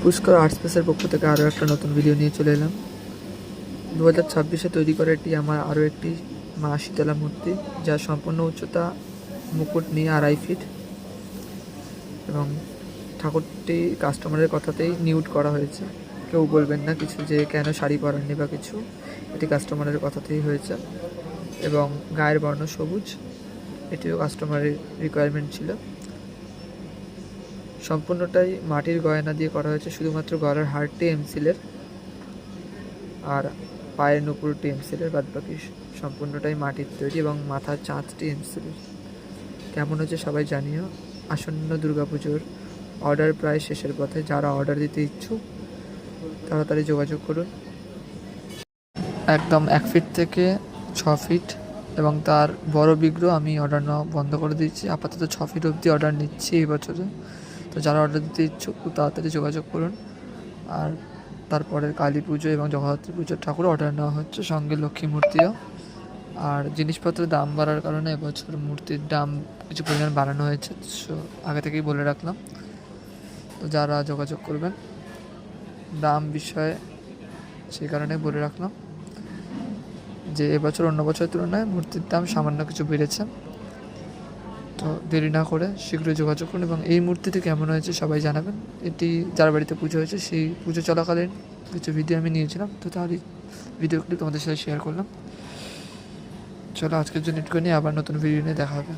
Pushkar art স্পেসের পক্ষ থেকে আরও একটা নতুন ভিডিও নিয়ে চলে এলাম। 2026-এ তৈরি করা এটি আমার আরও একটি মা শীতলা মূর্তি, যার সম্পূর্ণ উচ্চতা মুকুট নিয়ে 2.5 ফিট, এবং ঠাকুরটি কাস্টমারের কথাতেই নিউড করা হয়েছে। কেউ বলবেন না কিছু যে কেন শাড়ি পরাননি বা কিছু, এটি কাস্টমারের কথাতেই হয়েছে। এবং গায়ের বর্ণ সবুজ, এটিও কাস্টমারের রিকোয়ারমেন্ট ছিল। সম্পূর্ণটাই মাটির গয়না দিয়ে করা হয়েছে, শুধুমাত্র গলার হারটি এমসিলের আর পায়ের নুপুরটি এমসিলের, বাদবাকি সম্পূর্ণটাই মাটির তৈরি এবং মাথার চাঁদটি এমসিলের। কেমন হচ্ছে সবাই জানিও। আসন্ন দুর্গাপুজোর অর্ডার প্রায় শেষের পথে, যারা অর্ডার দিতে ইচ্ছুক তাড়াতাড়ি যোগাযোগ করুন। একদম 1 ফিট থেকে 6 ফিট এবং তার বড় বিগ্রহ আমি অর্ডার নেওয়া বন্ধ করে দিচ্ছি। আপাতত 6 ফিট অবধি অর্ডার নিচ্ছি এই বছরে। তো যারা অর্ডার দিতে ইচ্ছুক খুব তাড়াতাড়ি যোগাযোগ করুন। আর তারপরের কালী পুজো এবং জগদ্ধাত্রী পুজোর ঠাকুর অর্ডার নেওয়া হচ্ছে, সঙ্গে লক্ষ্মী মূর্তিও। আর জিনিসপত্রের দাম বাড়ার কারণে এবছর মূর্তির দাম কিছু পরিমাণ বাড়ানো হয়েছে, সো আগে থেকেই বলে রাখলাম। তো যারা যোগাযোগ করবেন দাম বিষয়ে সেই কারণে বলে রাখলাম যে এবছর অন্য বছরের তুলনায় মূর্তির দাম সামান্য কিছু বেড়েছে। তো দেরি না করে শীঘ্রই যোগাযোগ করুন এবং এই মূর্তিটি কেমন হয়েছে সবাই জানাবেন। এটি যার বাড়িতে পুজো হয়েছে সেই পুজো চলাকালীন কিছু ভিডিও আমি নিয়েছিলাম, তো তার ভিডিও ক্লিপ তোমাদের সাথে শেয়ার করলাম। চলো আজকের জন্য এটুকুনি, আবার নতুন ভিডিও নিয়ে দেখা হবে।